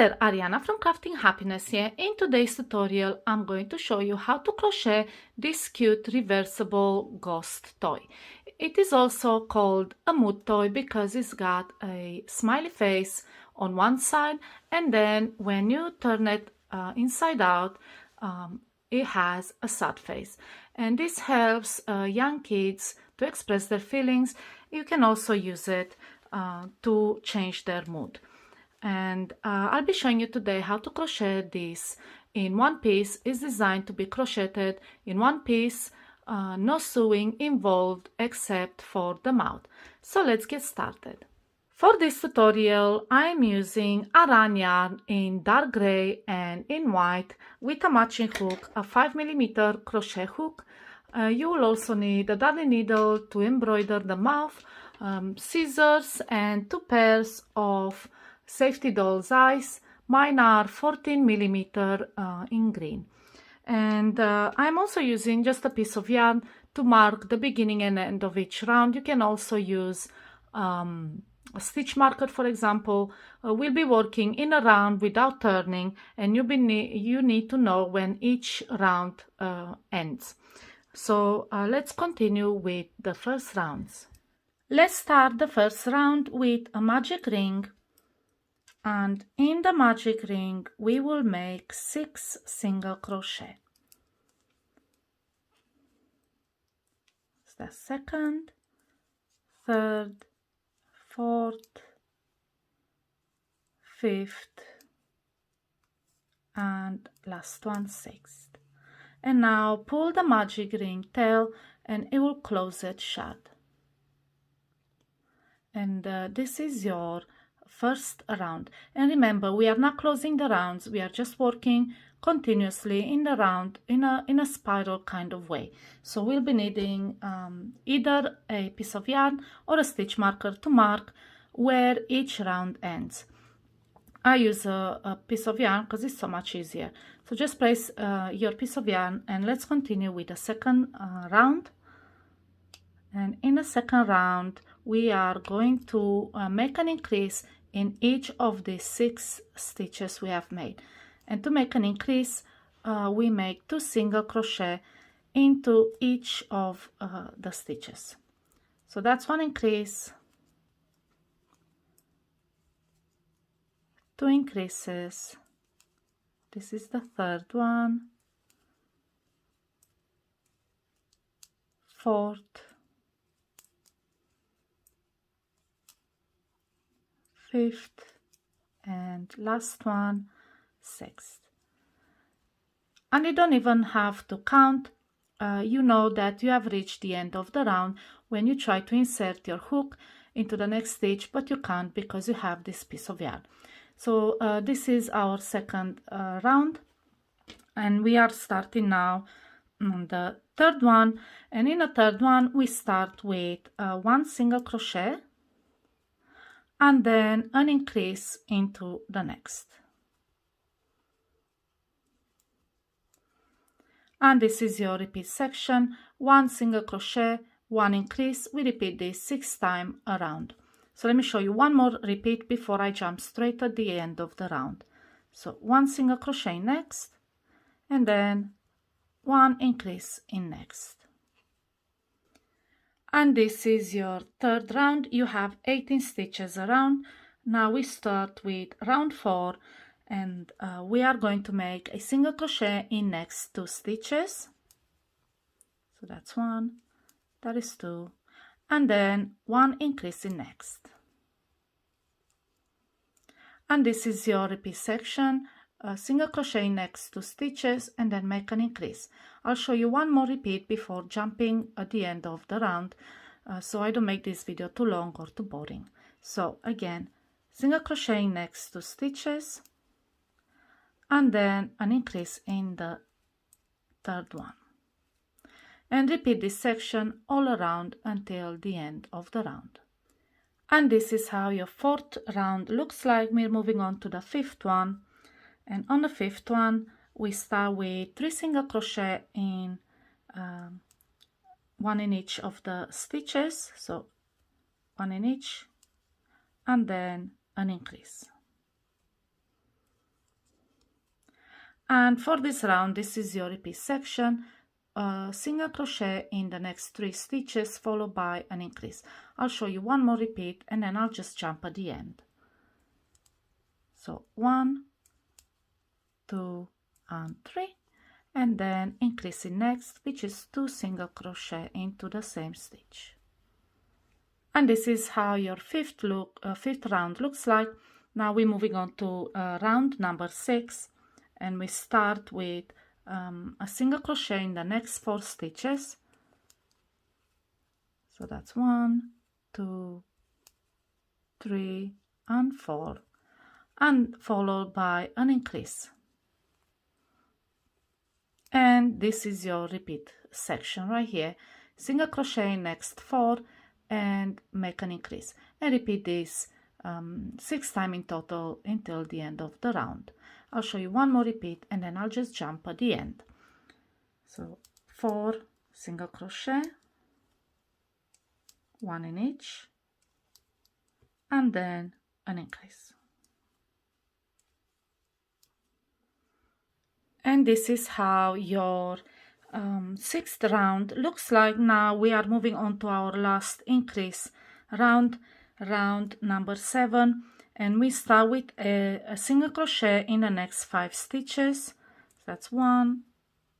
there, Ariana from Crafting Happiness here. In today's tutorial, I'm going to show you how to crochet this cute reversible ghost toy. It is also called a mood toy because it's got a smiley face on one side, and then when you turn it inside out, it has a sad face. And this helps young kids to express their feelings. You can also use it to change their mood. And I'll be showing you today how to crochet this in one piece. It's designed to be crocheted in one piece, no sewing involved except for the mouth. So let's get started. For this tutorial, I'm using Aran yarn in dark gray and in white with a matching hook, a 5mm crochet hook. You will also need a darning needle to embroider the mouth, scissors, and 2 pairs of safety doll's eyes. Mine are 14mm in green. And I'm also using just a piece of yarn to mark the beginning and end of each round. You can also use a stitch marker, for example. We'll be working in a round without turning, and you need to know when each round ends. So let's continue with the first rounds. Let's start the first round with a magic ring. And in the magic ring, we will make 6 single crochet. It's the second, third, fourth, fifth, and last one, 6th. And now pull the magic ring tail and it will close it shut. And this is your first round. And remember, we are not closing the rounds, we are just working continuously in the round in a spiral kind of way. So we'll be needing either a piece of yarn or a stitch marker to mark where each round ends. I use a piece of yarn because it's so much easier. So just place your piece of yarn and let's continue with the second round. And in the second round, we are going to make an increase in each of the 6 stitches we have made. And to make an increase, we make 2 single crochet into each of the stitches. So that's one increase, 2 increases, this is the third one, fourth, fifth, and last one, 6th. And you don't even have to count. You know that you have reached the end of the round when you try to insert your hook into the next stitch, but you can't because you have this piece of yarn. So this is our second round, and we are starting now on the third one. And in the third one, we start with 1 single crochet and then an increase into the next. And this is your repeat section, 1 single crochet, 1 increase. We repeat this 6 times around. So let me show you one more repeat before I jump straight at the end of the round. So 1 single crochet next, and then 1 increase in next. And this is your third round. You have 18 stitches around. Now we start with round 4, and we are going to make a single crochet in next 2 stitches. So that's 1, that is 2, and then 1 increase in next. And this is your repeat section, single crochet next 2 stitches and then make an increase. I'll show you one more repeat before jumping at the end of the round, so I don't make this video too long or too boring. So again, single crochet next 2 stitches and then an increase in the third one. And repeat this section all around until the end of the round. And this is how your 4th round looks like. We're moving on to the 5th one. And on the 5th one, we start with 3 single crochet in 1 in each of the stitches. So 1 in each, and then an increase. And for this round, this is your repeat section. Single crochet in the next 3 stitches followed by an increase. I'll show you one more repeat and then I'll just jump at the end. So 1, 2 and 3, and then increasing next, which is 2 single crochet into the same stitch. And this is how your fifth round looks like. Now we're moving on to round number 6, and we start with a single crochet in the next 4 stitches. So that's 1, 2, 3 and 4, and followed by an increase. And this is your repeat section right here. Single crochet next 4 and make an increase, and repeat this 6 times in total until the end of the round. I'll show you one more repeat and then I'll just jump at the end. So 4 single crochet, 1 in each, and then an increase. And this is how your 6th round looks like. Now we are moving on to our last increase round number 7, and we start with a single crochet in the next 5 stitches. That's 1,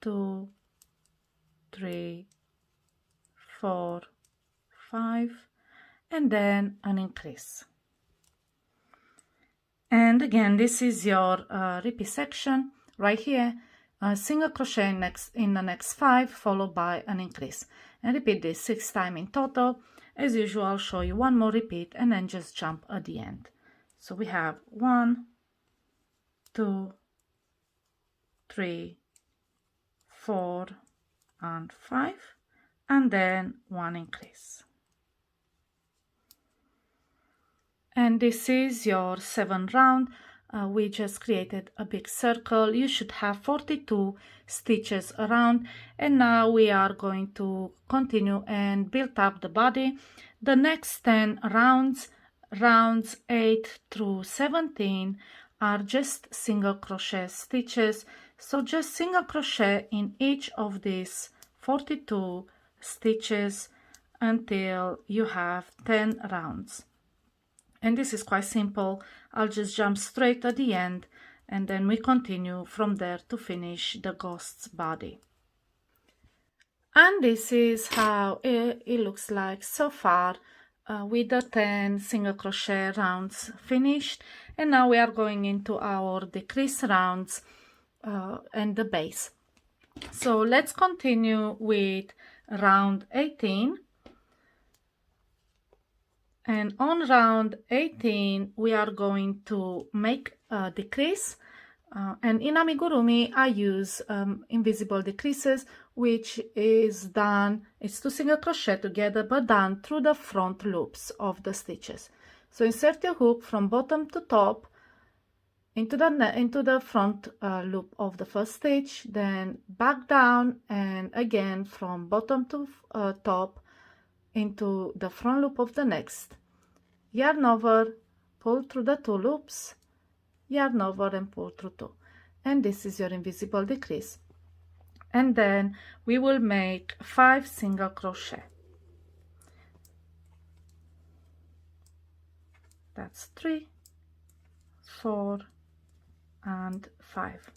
2, 3, 4, 5, and then an increase. And again, this is your repeat section right here. Single crochet in the next 5 followed by an increase, and repeat this 6 times in total. As usual, I'll show you one more repeat and then just jump at the end. So we have 1, 2, 3, 4 and 5, and then 1 increase. And this is your 7th round. We just created a big circle. You should have 42 stitches around, and now we are going to continue and build up the body. The next 10 rounds 8 through 17, are just single crochet stitches. So just single crochet in each of these 42 stitches until you have 10 rounds. And this is quite simple. I'll just jump straight at the end, and then we continue from there to finish the ghost's body. And this is how it looks like so far, with the 10 single crochet rounds finished. And now we are going into our decrease rounds and the base. So let's continue with round 18. And on round 18, we are going to make a decrease. And in amigurumi, I use invisible decreases, which is done, it's 2 single crochet together, but done through the front loops of the stitches. So insert your hook from bottom to top into the front loop of the first stitch, then back down, and again from bottom to top into the front loop of the next. Yarn over, pull through the 2 loops, yarn over and pull through 2. And this is your invisible decrease. And then we will make 5 single crochet. That's 3, 4 and 5.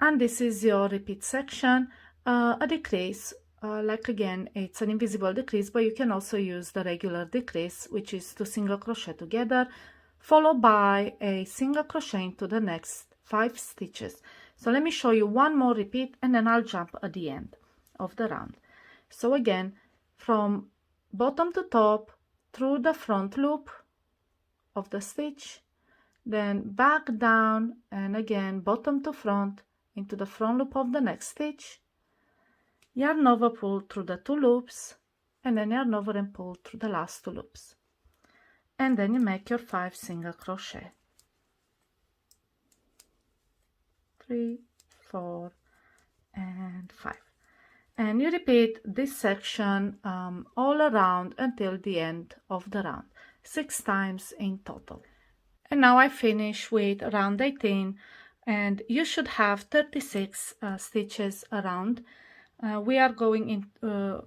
And this is your repeat section. A decrease, like again, it's an invisible decrease, but you can also use the regular decrease, which is 2 single crochet together, followed by a single crochet into the next 5 stitches. So let me show you one more repeat, and then I'll jump at the end of the round. So again, from bottom to top through the front loop of the stitch, then back down, and again bottom to front into the front loop of the next stitch, yarn over, pull through the 2 loops, and then yarn over and pull through the last 2 loops, and then you make your 5 single crochet. 3, 4 and 5, and you repeat this section all around until the end of the round, 6 times in total. And now I finish with round 18, and you should have 36 stitches around. We are going in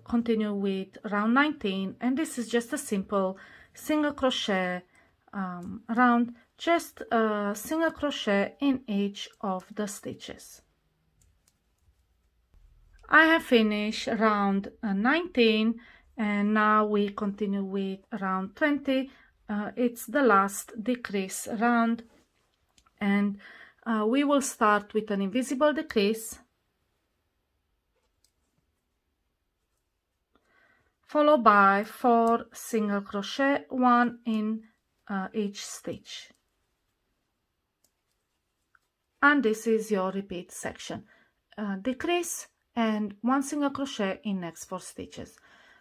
continue with round 19, and this is just a simple single crochet round, just a single crochet in each of the stitches. I have finished round 19, and now we continue with round 20. It's the last decrease round, and we will start with an invisible decrease, followed by 4 single crochet, 1 in each stitch. And this is your repeat section. Decrease and 1 single crochet in next 4 stitches.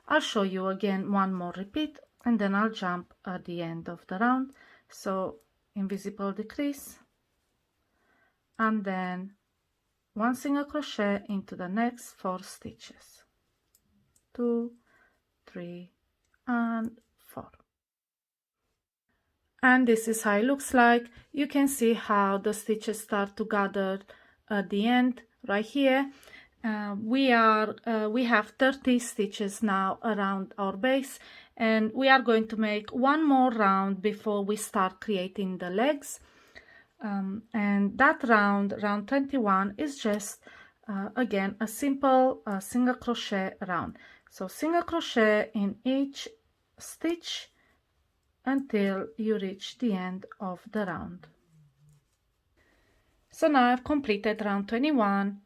I'll show you again one more repeat, and then I'll jump at the end of the round. So invisible decrease, and then 1 single crochet into the next 4 stitches. 2, 3, and 4. And this is how it looks like. You can see how the stitches start to gather at the end right here. We have 30 stitches now around our base, and we are going to make one more round before we start creating the legs. And that round 21, is just again a simple single crochet round. So single crochet in each stitch until you reach the end of the round. So now I've completed round 21,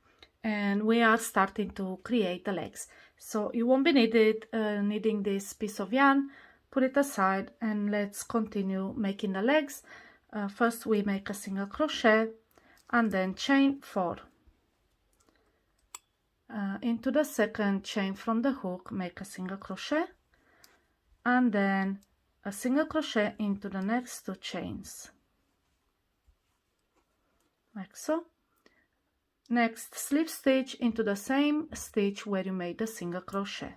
and we are starting to create the legs. So you won't be needing this piece of yarn. Put it aside, and let's continue making the legs. First we make a single crochet and then chain 4. Into the second chain from the hook, make a single crochet, and then a single crochet into the next 2 chains, like so. Next, slip stitch into the same stitch where you made the single crochet,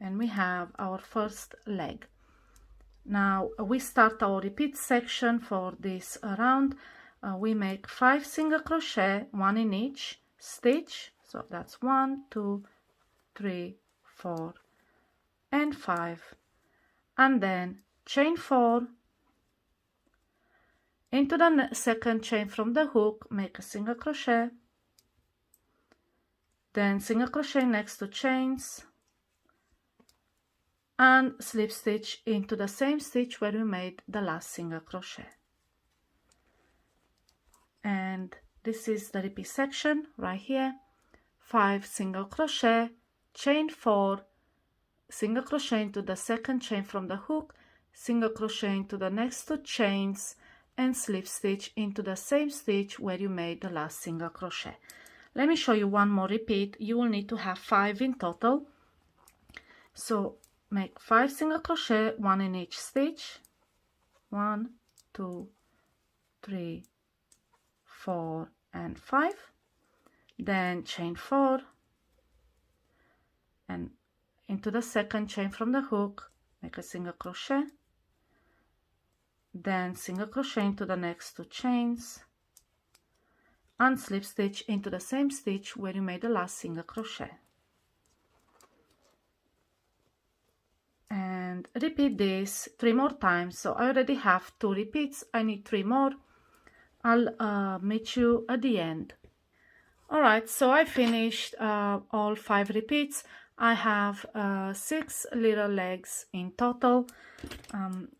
and we have our first leg. Now we start our repeat section for this round. We make 5 single crochet, 1 in each stitch. So that's 1, 2, 3, 4, and 5, and then chain 4 into the second chain from the hook, make a single crochet, then single crochet next 2 chains, and slip stitch into the same stitch where we made the last single crochet. And this is the repeat section right here. 5 single crochet, chain 4, single crochet into the second chain from the hook, single crochet into the next 2 chains, and slip stitch into the same stitch where you made the last single crochet. Let me show you one more repeat. You will need to have 5 in total. So make 5 single crochet, 1 in each stitch. 1, 2, 3, 4, and 5. Then chain 4, and into the second chain from the hook, make a single crochet, then single crochet into the next 2 chains, and slip stitch into the same stitch where you made the last single crochet. And repeat this 3 more times. So I already have 2 repeats, I need 3 more. I'll meet you at the end. Alright, so I finished all 5 repeats. I have 6 little legs in total,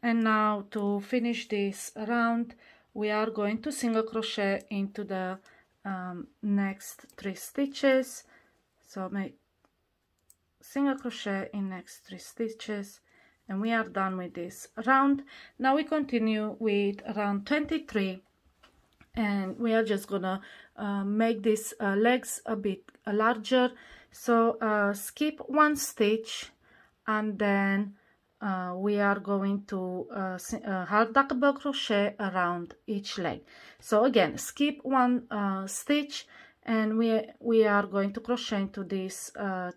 and now to finish this round we are going to single crochet into the next 3 stitches. So make single crochet in next 3 stitches, and we are done with this round. Now we continue with round 23, and we are just gonna make these legs a bit larger. So skip 1 stitch, and then we are going to half double crochet around each leg. So again, skip 1 stitch, and we are going to crochet into this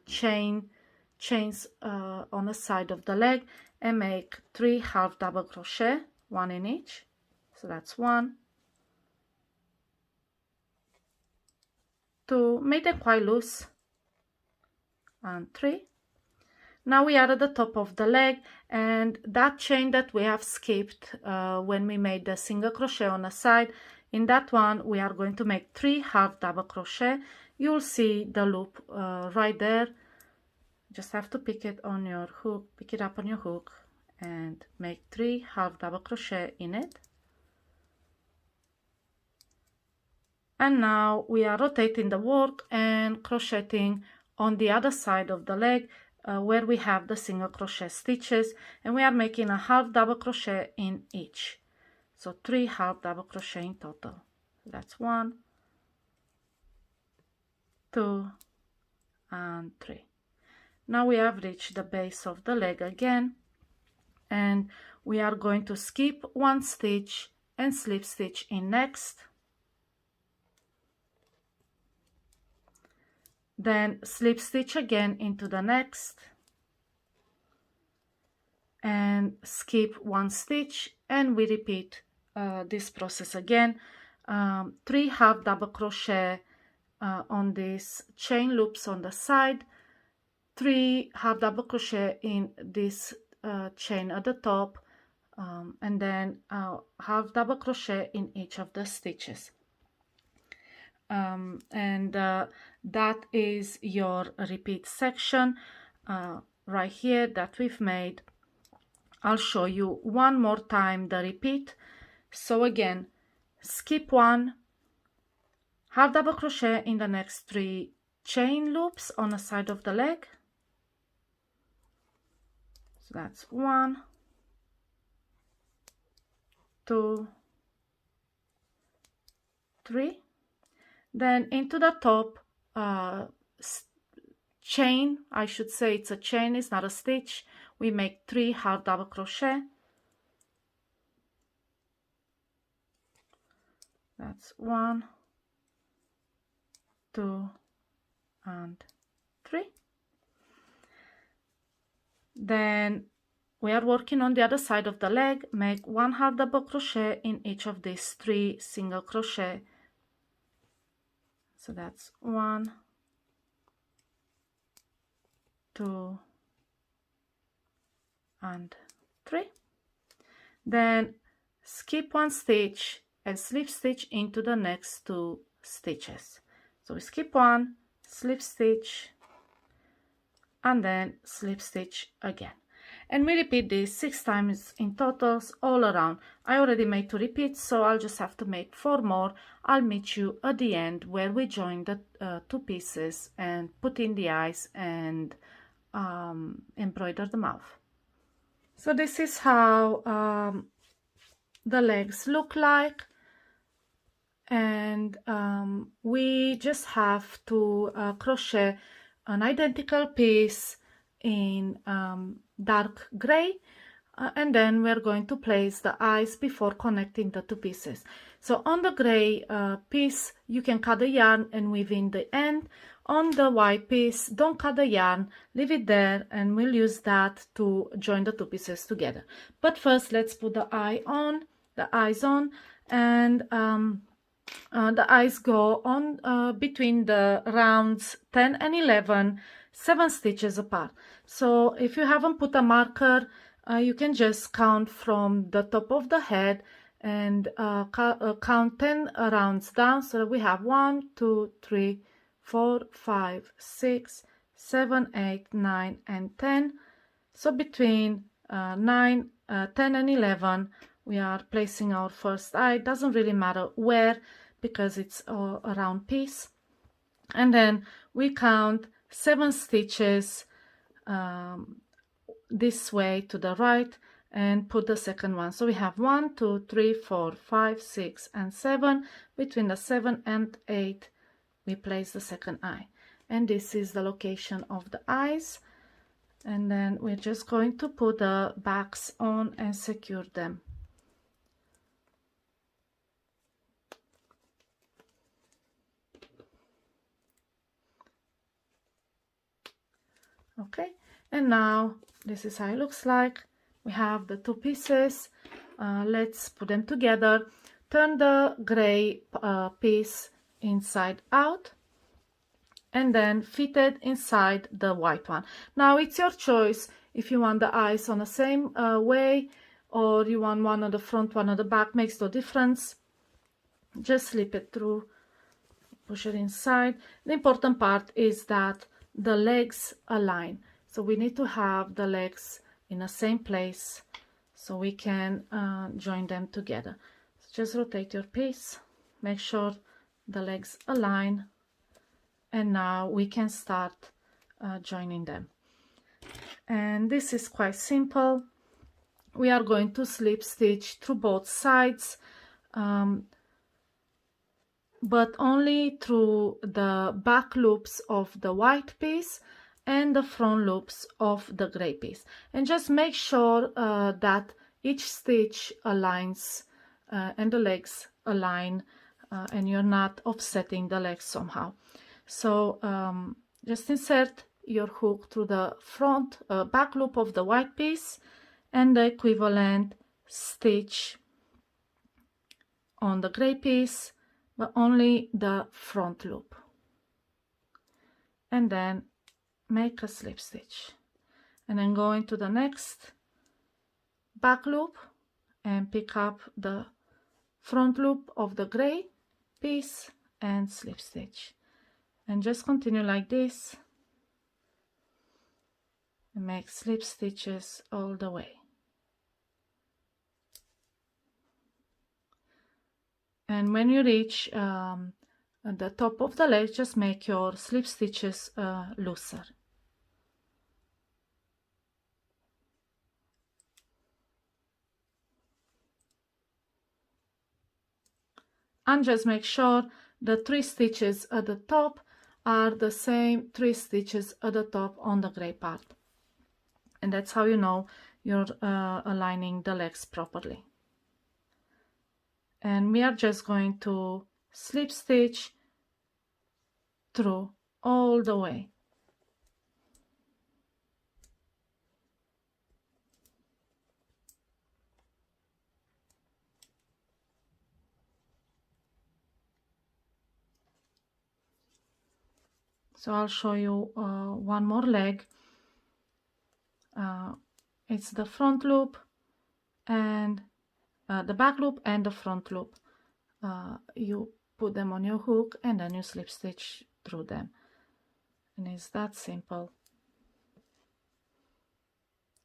chains on the side of the leg, and make 3 half double crochet, 1 in each. So that's 1, 2, make them quite loose, and 3. Now we are at the top of the leg, and that chain that we have skipped when we made the single crochet on the side, in that one we are going to make 3 half double crochet. You'll see the loop right there. Just have to pick it on your hook, pick it up on your hook, and make 3 half double crochet in it. And now we are rotating the work and crocheting on the other side of the leg where we have the single crochet stitches, and we are making a half double crochet in each. So 3 half double crochet in total. That's 1, 2, and 3. Now we have reached the base of the leg again, and we are going to skip 1 stitch and slip stitch in next. Then slip stitch again into the next, and skip 1 stitch, and we repeat this process again. 3 half double crochet on these chain loops on the side, 3 half double crochet in this chain at the top, and then half double crochet in each of the stitches. That is your repeat section right here that we've made. I'll show you one more time the repeat. So again, skip 1, half double crochet in the next 3 chain loops on the side of the leg. So that's 1, 2, 3. Then into the top chain, I should say it's a chain, it's not a stitch, we make 3 half double crochet. That's 1, 2, and 3. Then we are working on the other side of the leg. Make 1 half double crochet in each of these 3 single crochet. So that's 1, 2, and 3. Then skip 1 stitch and slip stitch into the next 2 stitches. So we skip 1, slip stitch, and then slip stitch again. And we repeat this 6 times in totals all around. I already made 2 repeats, so I'll just have to make 4 more. I'll meet you at the end where we join the 2 pieces and put in the eyes and embroider the mouth. So this is how the legs look like, and we just have to crochet an identical piece in dark gray, and then we're going to place the eyes before connecting the 2 pieces. So on the gray piece you can cut the yarn and weave in the end. On the white piece, don't cut the yarn, leave it there, and we'll use that to join the 2 pieces together. But first let's put the eyes on, and the eyes go on between the rounds 10 and 11, 7 stitches apart. So if you haven't put a marker, you can just count from the top of the head and count 10 rounds down, so that we have 1, 2, 3, 4, 5, 6, 7, 8, 9, and 10. So between 10 and 11 we are placing our first eye. It doesn't really matter where, because it's a round piece. And then we count 7 stitches this way to the right and put the second one. So we have 1, 2, 3, 4, 5, 6, and 7. Between the 7 and 8 we place the second eye, and this is the location of the eyes. And then we're just going to put the backs on and secure them. Okay, and now this is how it looks like. We have the 2 pieces. Let's put them together. Turn the gray piece inside out, and then fit it inside the white one. Now it's your choice if you want the eyes on the same way, or you want one on the front, one on the back, makes no difference. Just slip it through, push it inside. The important part is that the legs align, so we need to have the legs in the same place so we can join them together. So just rotate your piece, make sure the legs align, and now we can start joining them. And this is quite simple. We are going to slip stitch through both sides, but only through the back loops of the white piece and the front loops of the gray piece. And just make sure that each stitch aligns and the legs align, and you're not offsetting the legs somehow. So just insert your hook through the front back loop of the white piece and the equivalent stitch on the gray piece, but only the front loop, and then make a slip stitch, and then go into the next back loop and pick up the front loop of the gray piece and slip stitch, and just continue like this and make slip stitches all the way. And when you reach at the top of the leg, just make your slip stitches looser. And just make sure the 3 stitches at the top are the same 3 stitches at the top on the gray part. And that's how you know you're aligning the legs properly. And we are just going to slip stitch through all the way. So I'll show you one more leg. It's the front loop and the back loop and the front loop. You put them on your hook and then you slip stitch through them, and it's that simple.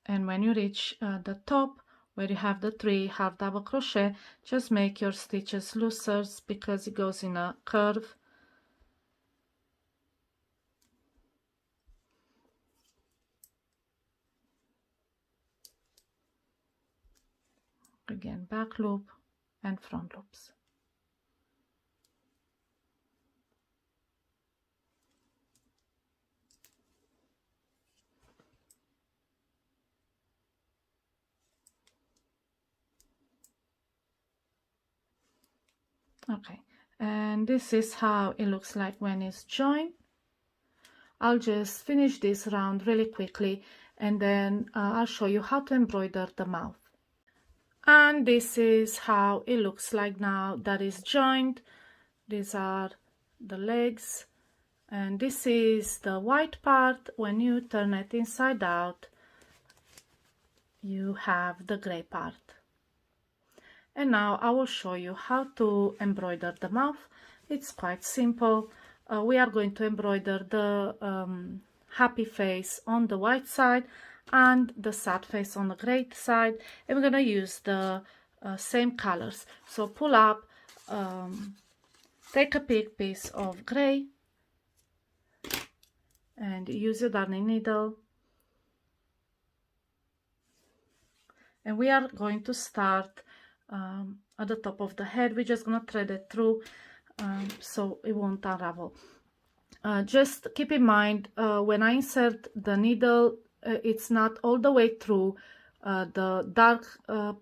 And when you reach the top where you have the 3 half double crochet, just make your stitches looser because it goes in a curve. Again, back loop and front loops. Okay, and this is how it looks like when it's joined. I'll just finish this round really quickly, and then I'll show you how to embroider the mouth. And this is how it looks like now that is joined. These are the legs, and this is the white part. When you turn it inside out, you have the gray part. And now I will show you how to embroider the mouth. It's quite simple. We are going to embroider the happy face on the white side and the sad face on the gray side, and we're going to use the same colors. So pull up, take a big piece of gray and use your darning needle, and we are going to start at the top of the head. We're just going to thread it through so it won't unravel. Just keep in mind when I insert the needle, it's not all the way through the dark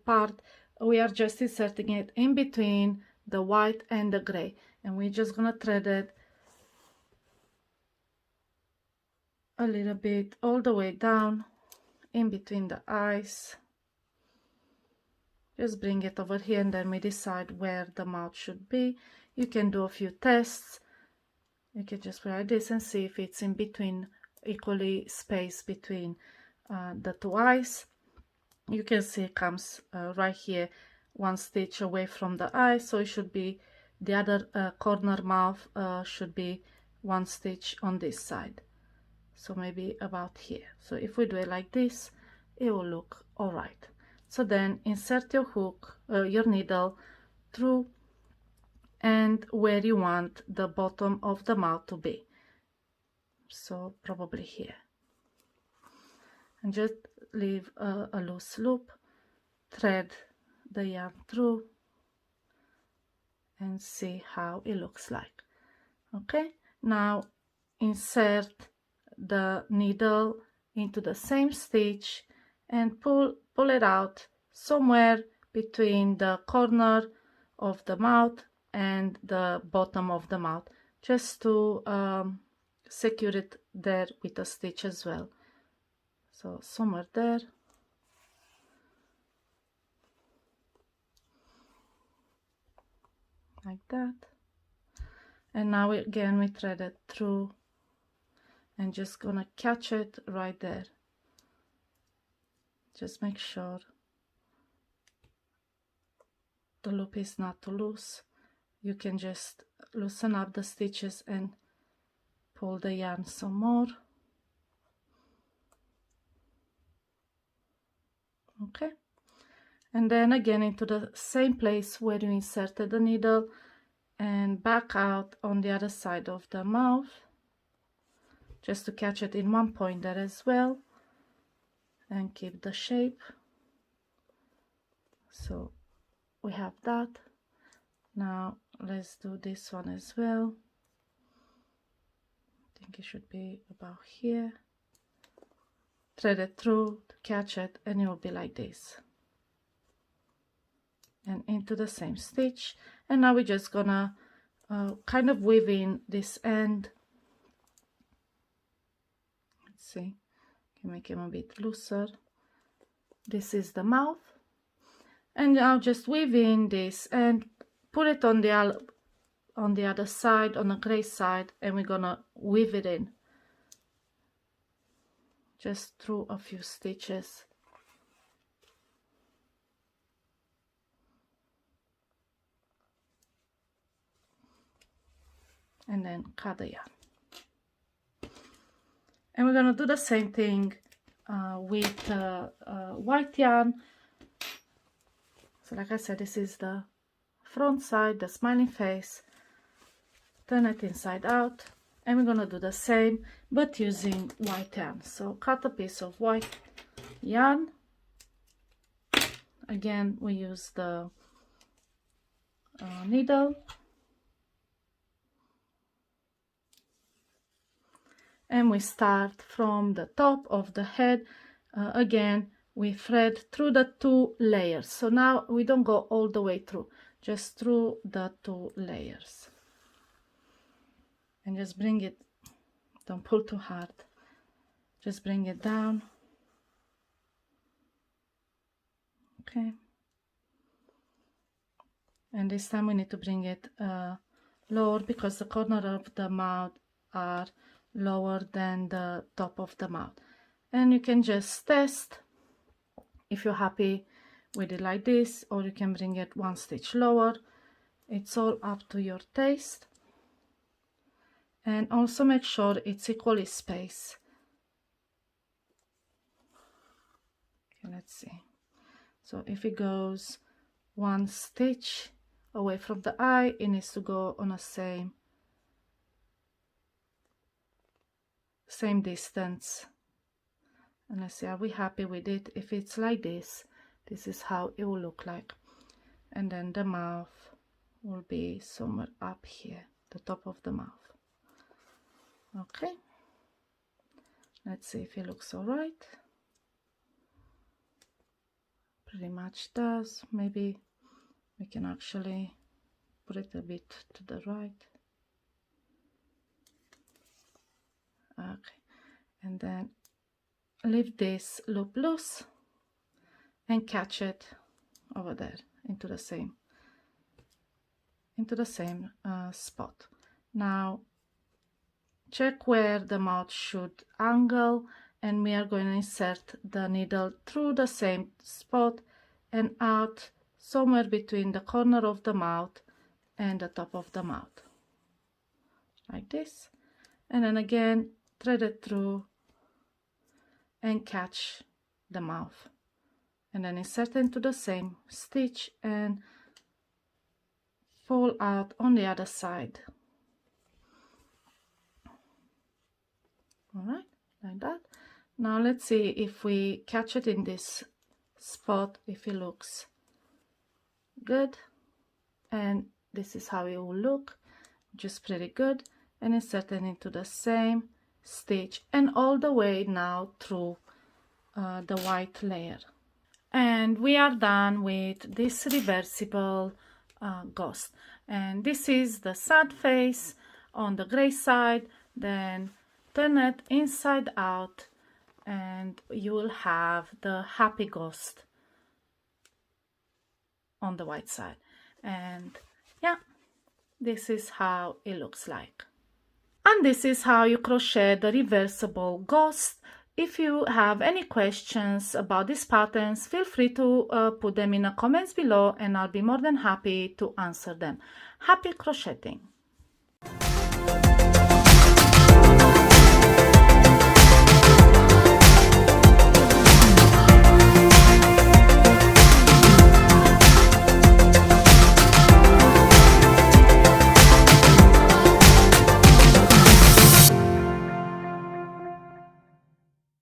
part. We are just inserting it in between the white and the gray, and we're just gonna thread it a little bit all the way down in between the eyes. Just bring it over here, and then we decide where the mouth should be. You can do a few tests. You can just put like this and see if it's in between, equally spaced between the two eyes. You can see it comes right here, one stitch away from the eye, so it should be the other corner mouth should be one stitch on this side, so maybe about here. So if we do it like this, it will look all right. So then insert your hook, your needle through and where you want the bottom of the mouth to be, so probably here, and just leave a loose loop, thread the yarn through and see how it looks like. Okay, now insert the needle into the same stitch and pull it out somewhere between the corner of the mouth and the bottom of the mouth, just to secure it there with a stitch as well. So somewhere there. Like that. And now again we thread it through and just gonna catch it right there. Just make sure the loop is not too loose. You can just loosen up the stitches and pull the yarn some more. Okay, and then again into the same place where you inserted the needle and back out on the other side of the mouth, just to catch it in one point there as well and keep the shape. So we have that. Now let's do this one as well. I think it should be about here. Thread it through to catch it, and it will be like this, and into the same stitch. And now we're just gonna kind of weave in this end. Let's see, can make him a bit looser. This is the mouth, and now just weave in this and put it on the other side, on the gray side, and we're gonna weave it in just through a few stitches. And then cut the yarn. And we're gonna do the same thing with white yarn. So like I said, this is the front side, the smiling face. Turn it inside out, and we're gonna do the same but using white yarn. So cut a piece of white yarn. Again, we use the needle, and we start from the top of the head. Again, we thread through the 2 layers. So now we don't go all the way through, just through the 2 layers. And just bring it, don't pull too hard, just bring it down. Okay, and this time we need to bring it lower, because the corner of the mouth are lower than the top of the mouth. And you can just test if you're happy with it like this, or you can bring it 1 stitch lower. It's all up to your taste. And also make sure it's equally spaced. Okay, let's see. So if it goes 1 stitch away from the eye, it needs to go on the same distance. And let's see, are we happy with it? If it's like this, this is how it will look like. And then the mouth will be somewhere up here, the top of the mouth. Okay, let's see if it looks all right. Pretty much does. Maybe we can actually put it a bit to the right. Okay, and then leave this loop loose and catch it over there into the same spot. Now check where the mouth should angle, and we are going to insert the needle through the same spot and out somewhere between the corner of the mouth and the top of the mouth, like this. And then again, thread it through and catch the mouth, and then insert into the same stitch and fall out on the other side. All right, like that. Now let's see if we catch it in this spot, if it looks good. And this is how it will look, just pretty good. And insert it into the same stitch and all the way now through the white layer. And we are done with this reversible ghost. And this is the sad face on the gray side. Then turn it inside out and you will have the happy ghost on the white side. And yeah, this is how it looks like. And this is how you crochet the reversible ghost. If you have any questions about these patterns, feel free to put them in the comments below and I'll be more than happy to answer them. Happy crocheting!